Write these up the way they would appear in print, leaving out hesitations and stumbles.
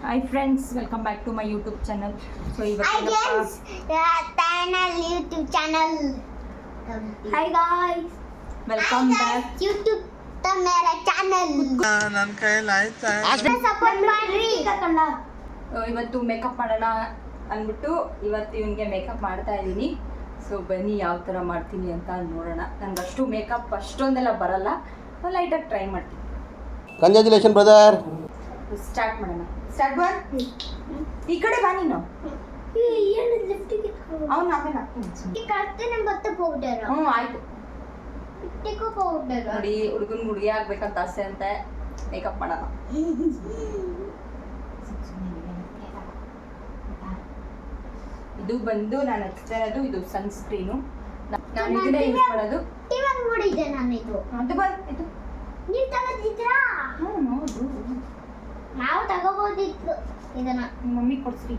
Hi friends, welcome back to my YouTube channel. So ಇವತ್ತು YouTube channel. Hi guys, welcome back. YouTube ಮೇರಾ channel ನನ್ನ ಕೈಯಲ್ಲಿ ಆಯ್ತಾ support ಮಾಡ್ರಿ. ಇವತ್ತು ಮೇಕಪ್ ಮಾಡೋಣ ಅಂದ್ಬಿಟ್ಟು ಇವತ್ತು ಇವನಿಗೆ ಮೇಕಪ್ ಮಾಡ್ತಾ ಇದ್ದೀನಿ. ಸೊ ಬನ್ನಿ ಯಾವ ಥರ ಮಾಡ್ತೀನಿ ಅಂತ ನೋಡೋಣ. ನನಗೆ ಅಷ್ಟು ಮೇಕಪ್ ಅಷ್ಟೊಂದೆಲ್ಲ ಬರಲ್ಲ, ಲೈಟಾಗಿ ಟ್ರೈ ಮಾಡ್ತೀನಿ. Congratulation brother. ಸ್ಟಾರ್ಟ್ ಮಾಡೋಣ. ಸ್ಟಾರ್ಟ್ ಮಾಡ. ಈ ಕಡೆ ಬಾ ನೀನು. ಏನು ಲಿಫ್ಟಿಗೆ ಅವ್ನು ಆಮೇಲೆ ಹಾಕ್ತೀನಿ. ಕರ್ತನೆ ಮತ್ತೆ ಪೌಡರ್. ಆಯ್ತು. ಲಿಫ್ಟಿಗೂ ಪೌಡರ್. ನೋಡಿ, ಹುಡುಗನ ಹುಡುಗಿ ಆಗ್ಬೇಕಂತ ಆಸೆ ಅಂತ ಮೇಕಪ್ ಮಾಡೋಣ. ಇದು ಬಂದು ನಾನು ಹಚ್ತಾ ಇರೋದು ಇದು ಸನ್ಸ್ಕ್ರೀನು. ನಾನು ಇದನ್ನೇ ಯೂಸ್ ಮಾಡೋದು. ಇವಾಗ ನೋಡಿದ್ದೆ ನಾನು ಇದು. ಅದು ಇದು ನೀವು ತಗೋದಿದ್ರಾ? ಹೌದು, ನಾವು ತಗೋಬೋದಿತ್ತು ಇದನ್ನ. ನಿಮ್ಮ ಮಮ್ಮಿ ಕೊಡ್ಸ್ರಿ.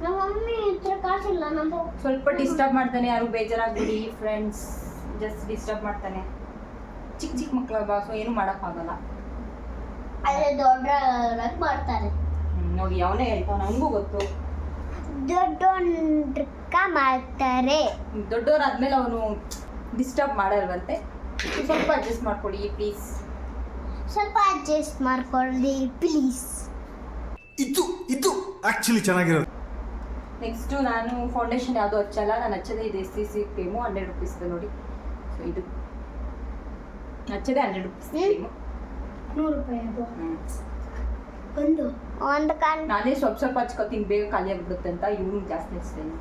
ನಮ್ಮ ಮಮ್ಮಿ ಹತ್ರ ಕಾಸಿಲ್ಲ. ನಮ್ಮ ಸ್ವಲ್ಪ ಡಿಸ್ಟರ್ಬ್ ಮಾಡ್ತಾನೆ. ಯಾರು ಬೇಜಾರಾಗ್ಬಿಡಿ ಫ್ರೆಂಡ್ಸ್, ಜಸ್ಟ್ ಡಿಸ್ಟರ್ಬ್ ಮಾಡ್ತಾನೆ. ಚಿಕ್ಕ ಚಿಕ್ಕ ಮಕ್ಕಳಲ್ವಾ, ಸೊ ಏನು ಮಾಡೋಕ್ಕಾಗಲ್ಲ. ಅದೇ ದೊಡ್ಡ ಮಾಡ್ತಾರೆ. ನೋಡಿ, ಅವನೇ ಹೇಳ್ತಾವ, ನನಗೂ ಗೊತ್ತು. ದೊಡ್ಡ ಮಾಡ್ತಾರೆ. ದೊಡ್ಡವರಾದ್ಮೇಲೆ ಅವನು ಡಿಸ್ಟರ್ಬ್ ಮಾಡಲ್ವಂತೆ. ಸ್ವಲ್ಪ ಅಡ್ಜಸ್ಟ್ ಮಾಡ್ಕೊಡಿ ಪ್ಲೀಸ್. ಸ್ವಲ್ಪ ಅಡ್ಜಸ್ಟ್ ಮಾಡ್ಕೊಳ್ಳಿ ಪ್ಲೀಸ್. ಇದು ಆಕ್ಚುಲಿ ಚೆನ್ನಾಗಿರೋದು. ನೆಕ್ಸ್ಟು ನಾನು ಫೌಂಡೇಶನ್ ಯಾವುದು ಹಚ್ಚಲ್ಲ. ನಾನು ಹಚ್ಚದೆ ಇದು SCC ಕ್ರೀಮು 100 ರುಪೀಸ್ ನೋಡಿ. ಸೊ ಇದು ಹಚ್ಚದೆ 100 ರುಪೀಸ್ ಕ್ರೀಮು. 100 ರೂಪಾಯಿ ಅದು. ಒಂದು ಕಾನ್ ನಾನೇ ಸ್ವಲ್ಪ ಹಚ್ಕೊತೀನಿ, ಬೇಗ ಖಾಲಿ ಆಗ್ಬಿಡುತ್ತೆ ಅಂತ. ಇವನು ಜಾಸ್ತಿ ಹಚ್ತೇನೆ.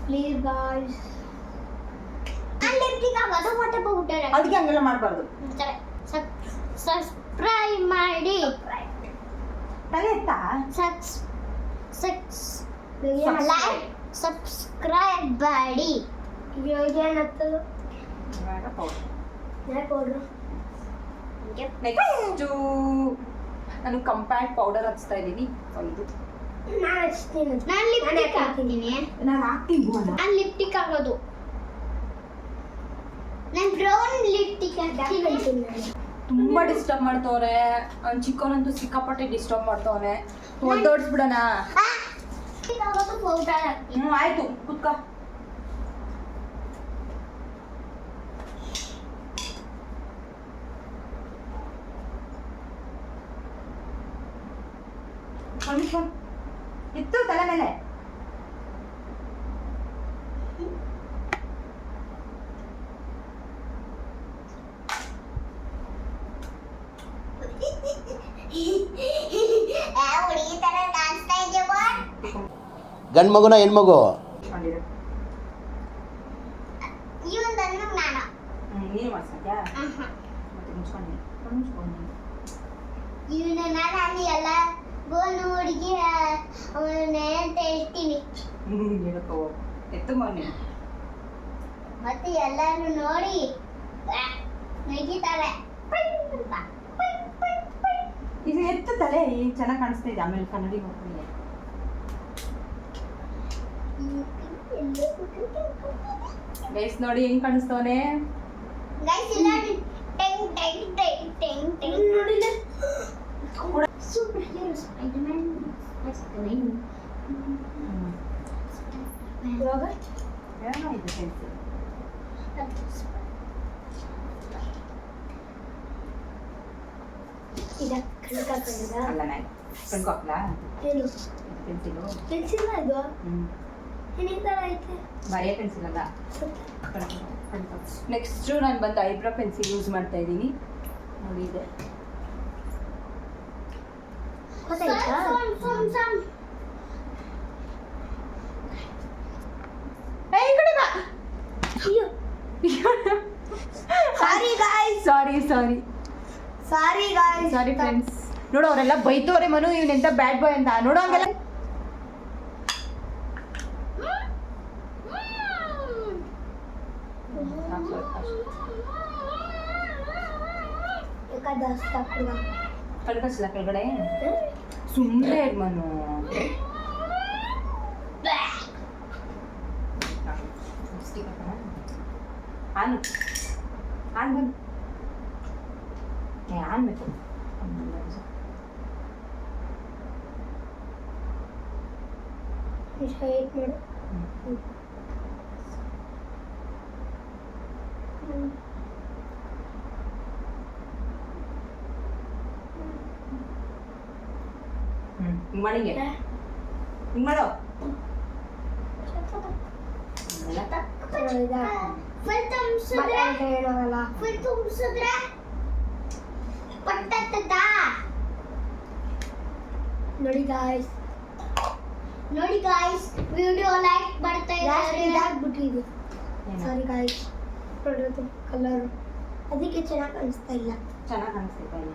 Please guys. ಲಿಪ್ಟಿಕ್ ಆಗೋದು ಮತ್ತೆ ಪೌಡರ್. ಅದಕ್ಕೆ ಹಂಗೆಲ್ಲ ಮಾಡಬಾರ್ದು. ಸಬ್ಸ್ಕ್ರೈಬ್ ಮಾಡಿ. ತಲೆ ಎತ್ತಾ? ಸಬ್ಸ್ಕ್ರೈಬ್ ಮಾಡಿ. ಏನತ್ತು? ನೆಕ್ಸ್ಟು ನಾನು ಕಂಪ್ಯಾಕ್ಟ್ ಪೌಡರ್ ಹಚ್ತಾ ಇದ್ದೀನಿ. ಒಂದು ನಾನು ಲಿಪ್ಟಿಕ್ ಹಾಕ್ತೀನಿ. ನಾನು ಹಾಕ್ತೀನಿ. ನಾನು ಲಿಪ್ಟಿಕ್ ಆಗೋದು. ನಾನು ಬ್ರೌನ್ ಲಿಪ್ಟಿಕ್ ಹಾಕ್ತೀನಿ. ತುಂಬಾ ಡಿಸ್ಟರ್ಬ್ ಮಾಡ್ತವ್ರೆ. ಅವ್ನು ಚಿಕ್ಕವನಂತೂ ಸಿಕ್ಕಾಪಟ್ಟೆ ಡಿಸ್ಟರ್ಬ್ ಮಾಡ್ತವನೆ. ಓಡಿಸ್ಬಿಡೋಣ. ಪೌಡರ್ ಹಾಕ್ತೀನಿ. ಆಯ್ತು, ಕುತ್ಕ. ಇತ್ತು ತಲೆ ಮೇಲೆ. ಗಂಡು ಮಗುನ ಹೆಣ್ಮಗು? ನೀನು ಮಾಡ್ಸಕ್ಯಾ? ಮತ್ತೆ ಮುಚ್ಕೊಂಡು ನಾನು ಎಲ್ಲ ಗೋನು ಹುಡುಗಿ ಅಂತ ಹೇಳ್ತೀನಿ. ಹೇಳಕ್ಕೋ ಎತ್ತು ಮೊನ್ನೆ. ಮತ್ತೆ ಎಲ್ಲರೂ ನೋಡಿ ನೆಗಿತಾರೆ. ಇದು ಎತ್ತು ತಲೆ ಚೆನ್ನಾಗಿ ಕಾಣಿಸ್ತಾ ಇದೆ. ಆಮೇಲೆ ಕನ್ನಡಿ ನೋಡ್ತೀನಿ. ಗೈಸ್ ನೋಡಿ ಹೆಂಗ್ ಕಾಣಿಸ್ತವನೆ. ಗೈಸ್ ಇಲ್ಲ ಟೆಂಗ್ ಟೆಂಗ್ ಟೆಂಗ್ ಟೆಂಗ್ ಟೆಂಗ್ ನೋಡಿಲ್ಲ. Super hero Spiderman. ಇವಾಗ ಏನೋ ಇದು ಪೆನ್ಸಿಲ್. ಇದ ಕಣಕಾಕಂದ ಅಲ್ಲ, ನಾನು ಕಣ್ಕೊಕ್ಲಾ ಏನು ಪೆನ್ಸಿಲು. ಪೆನ್ಸಿಲ್ ಅದು ಏನೇ ತರ ಐತೆ. ಬರೆಯ ಪೆನ್ಸಿಲ್ ಅಲ್ಲ. ನೆಕ್ಸ್ಟು ನಾನು ಬಂದು ಐಬ್ರೋ ಪೆನ್ಸಿಲ್ ಯೂಸ್ ಮಾಡ್ತಾ ಇದ್ದೀನಿ. ನೋಡಿ ಇದೆ. ಗೊತ್ತಾಯ್ತಾ? ಈ ಕಡೆ ಬಾ. ಅಯ್ಯೋ ಸಾರಿ ಗಾಯ್ಸ್. Sorry friends. ನೋಡು, ಅವರೆಲ್ಲ ಬೈತವ್ರೆ. ಮನು ಇವನೆಂತ ಬ್ಯಾಡ್ ಬಾಯ್ ಅಂತ. ನೋಡು ಹಂಗೆಲ್ಲ. ಕಳ್ಕಚ್ಚಿಲ್ಲ ಕೆಳಗಡೆ. ಸುಮ್ಮನೆ ಮನು. ಆನ್ ಬಂದು ಆನ್ಬೇಕು. ವೇಟ್ ಮಾಡು. ಹಿಂಗ್ ಮಾಡಿಗೆ ಹಿಂಗ್ ಮಾಡೋ ಫುಲ್ ತುಂಬಿಸಿದ್ರೆ ಪಟ್ಟದ ನೋಡಿ ಗಾಯ್ಸ್ ವಿಡಿಯೋ ಲೈಕ್ ಮಾಡ್ತಾ ಇದ್ದಾರೆ ಇದಾಗ್ಬಿಟ್ಟಿದೆ. ಸಾರಿ ಗಾಯ್ಸ್ ನೋಡೋದು ಕಲರ್ ಅದಕ್ಕೆ ಚೆನ್ನಾಗಿ ಕಾಣಿಸ್ತಾ ಇಲ್ಲ. ಚೆನ್ನಾಗಿ ಕಾಣಿಸ್ತೈತೆ ಅಲ್ಲಿ.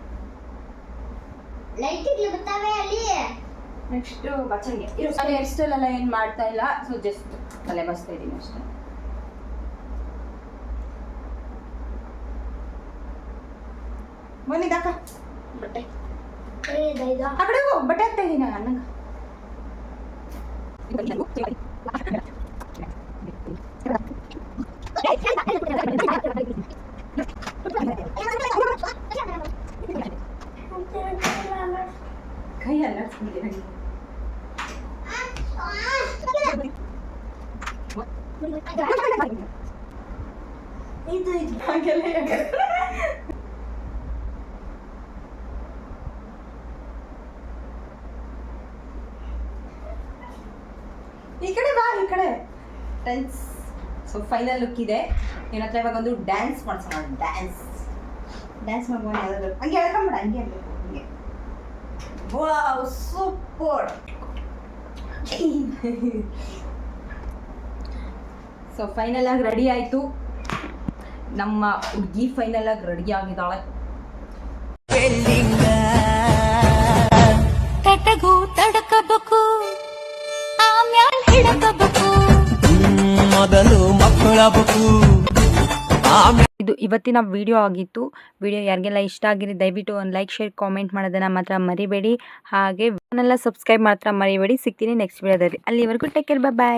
ಲೈಟಿಗೆ ಬರ್ತಾವೆ ಅಲ್ಲಿ. ನೆಕ್ಸ್ಟ್ ಬಚ್ಚಂಗೆ ಅಲ್ಲಿ ಹೇರ್ ಸ್ಟೈಲ್ ಎಲ್ಲ ಏನು ಮಾಡ್ತಾ ಇಲ್ಲ. ಸೊ ಜಸ್ಟ್ ತಲೆ ಬಸ್ತಾ ಇದ್ದೀನಿ ಅಷ್ಟೇ. ಬಂದಿದ್ದಾಕ ಬಟ್ಟೆ ಆ ಕಡೆ ಹೋಗು. ಬಟ್ಟೆ ಹಾಕ್ತಾ ಇದ್ದೀನಿ ಅಣ್ಣಂಗೆ. ಕೈ ಅಲ್ಲಾಡ್ಸ್ಬಿಟ್ಟಿದೆ. ಇದು ಹಾಗೆಲ್ಲ ಈ ಕಡೆ ಬಾ, ಈ ಕಡೆ ಫ್ರೆಂಡ್ಸ್. ಸೊ ಫೈನಲ್ ಲುಕ್ ಇದೆ. ನಿನ್ನ ಹತ್ರ ಇವಾಗ ಒಂದು ಡ್ಯಾನ್ಸ್ ಮಾಡ್ಸೋಣ. ಡ್ಯಾನ್ಸ್ ಮಾಡ್ಬೋದು ಯಾವ್ದಾದ್ರು. ಹಂಗೆ ಹೇಳ್ಕೊಂಬಿಡ, ಹಂಗೆ ಅನ್ಬೇಕು. ಹಂಗೆ ವಾವ್ ಸೂಪರ್. ಸೊ ಫೈನಲ್ ಆಗಿ ರೆಡಿ ಆಯಿತು. ನಮ್ಮ ಹುಡುಗಿ ಫೈನಲ್ ಆಗಿ ರೆಡಿ ಆಗಿದ್ದಾಳೆ. ತಟಗೂ ತಡಕಬೇಕು ಆಮ್ಯಾಲ್ ಹಿಡಕಬೇಕು ಮೊದಲು ಮಕ್ಕಳಬೇಕು. ಇದು ಇವತ್ತಿನ ವಿಡಿಯೋ ಆಗಿತ್ತು. ವಿಡಿಯೋ ಯಾರಿಗೆಲ್ಲ ಇಷ್ಟ ಆಗಿದೆ ದಯವಿಟ್ಟು ಒಂದು ಲೈಕ್ ಶೇರ್ ಕಾಮೆಂಟ್ ಮಾಡೋದನ್ನ ಮಾತ್ರ ಮರಿಬೇಡಿ. ಹಾಗೆ ಚಾನೆಲ್ನ ಸಬ್ಸ್ಕ್ರೈಬ್ ಮಾತ್ರ ಮರಿಬೇಡಿ. ಸಿಗ್ತೀನಿ ನೆಕ್ಸ್ಟ್ ವಿಡಿಯೋದಲ್ಲಿ. ಅಲ್ಲಿವರೆಗೂ ಟೇಕ್ ಕೇರ್, ಬಾಯ್.